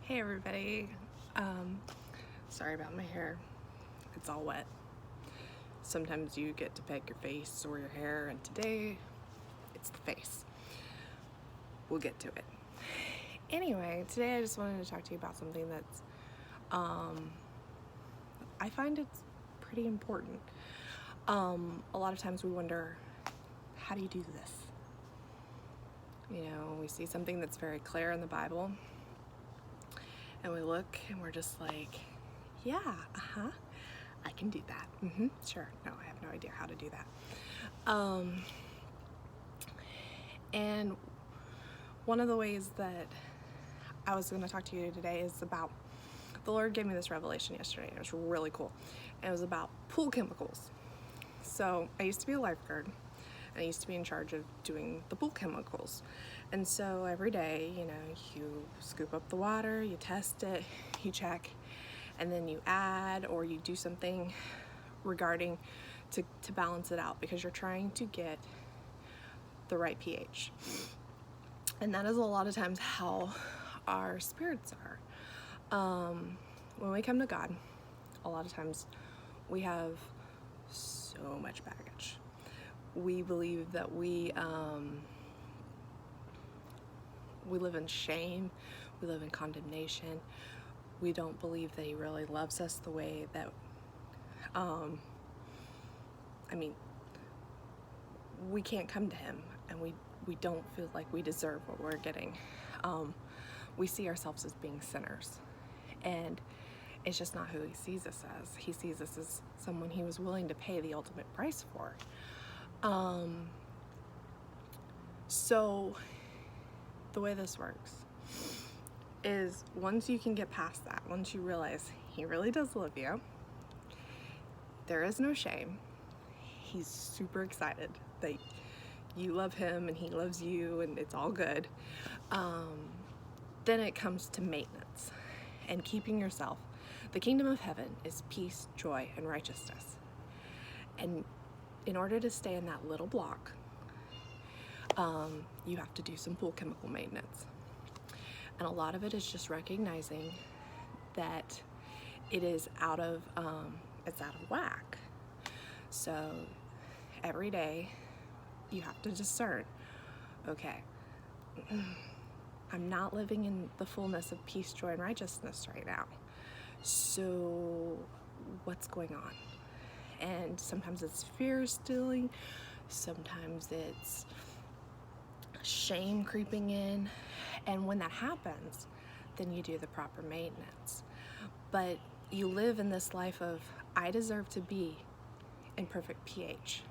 Hey everybody, sorry about my hair, it's all wet. Sometimes you get to pick your face or your hair, and today it's the face. We'll get to it. Anyway, today I just wanted to talk to you about something that's, I find it's pretty important. A lot of times we wonder, how do you do this? You know, we see something that's very clear in the Bible, and we look and we're just like, yeah, I can do that. Sure. No, I have no idea how to do that. And one of the ways that I was going to talk to you today is about, the Lord gave me this revelation yesterday. It was really cool. And it was about pool chemicals. So I used to be a lifeguard. I used to be in charge of doing the pool chemicals. And so every day, you know, you scoop up the water, you test it, you check, and then you add or you do something regarding to balance it out, because you're trying to get the right pH. And that is a lot of times how our spirits are. When we come to God, a lot of times we have so much baggage. We believe that we live in shame, we live in condemnation. We don't believe that He really loves us the way that, we can't come to Him, and we don't feel like we deserve what we're getting. We see ourselves as being sinners, and it's just not who He sees us as. He sees us as someone He was willing to pay the ultimate price for. So the way this works is, once you can get past that, once you realize He really does love you, there is no shame. He's super excited that you love Him and He loves you, and it's all good. Then it comes to maintenance and keeping yourself. The kingdom of heaven is peace, joy, and righteousness. And in order to stay in that little block, you have to do some pool chemical maintenance. And a lot of it is just recognizing that it is out of whack. So every day you have to discern, okay, I'm not living in the fullness of peace, joy, and righteousness right now. So what's going on? And sometimes it's fear stealing, sometimes it's shame creeping in. And when that happens, then you do the proper maintenance. But you live in this life of, I deserve to be in perfect pH.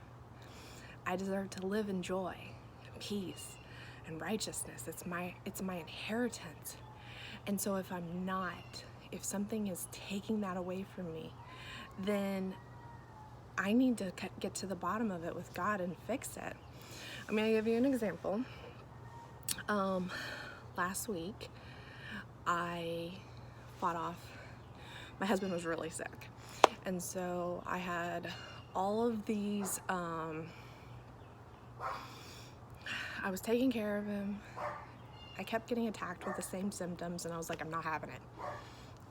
I deserve to live in joy, peace, and righteousness. It's my inheritance. And so if something is taking that away from me, then I need to get to the bottom of it with God and fix it. I'm going to give you an example. Last week, I fought off, my husband was really sick. And so I had all of these, I was taking care of him. I kept getting attacked with the same symptoms, and I was like, I'm not having it.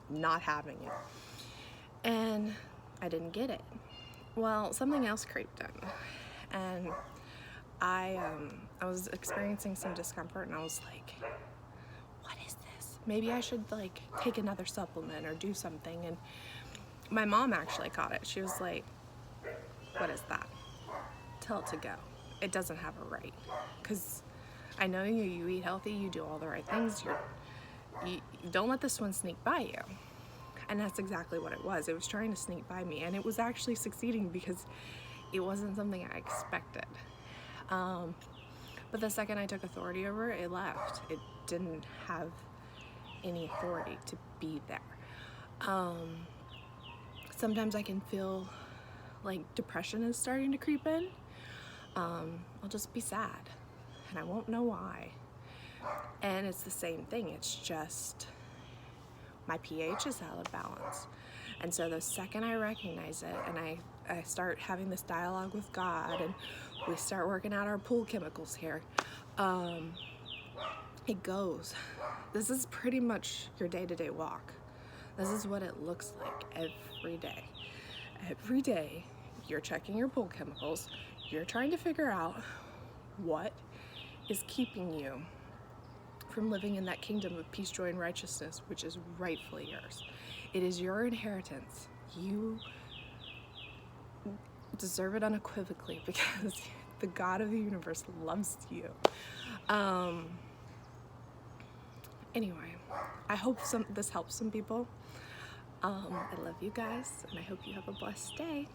Not having it. And I didn't get it. Well, something else creeped in, and I was experiencing some discomfort, and I was like, what is this? Maybe I should take another supplement or do something. And my mom actually caught it. She was like, what is that? Tell it to go. It doesn't have a right. Because I know you eat healthy, you do all the right things, you don't let this one sneak by you. And that's exactly what it was. It was trying to sneak by me, and it was actually succeeding because it wasn't something I expected. But the second I took authority over it, it left. It didn't have any authority to be there. Sometimes I can feel like depression is starting to creep in. I'll just be sad, and I won't know why. And it's the same thing. It's just my pH is out of balance. And so the second I recognize it, and I start having this dialogue with God, and we start working out our pool chemicals here, it goes. This is pretty much your day-to-day walk. This is what it looks like every day. Every day, you're checking your pool chemicals. You're trying to figure out what is keeping you from living in that kingdom of peace, joy, and righteousness, which is rightfully yours. It is your inheritance. You deserve it unequivocally because the God of the universe loves you. Anyway, I hope this helps some people. I love you guys, and I hope you have a blessed day.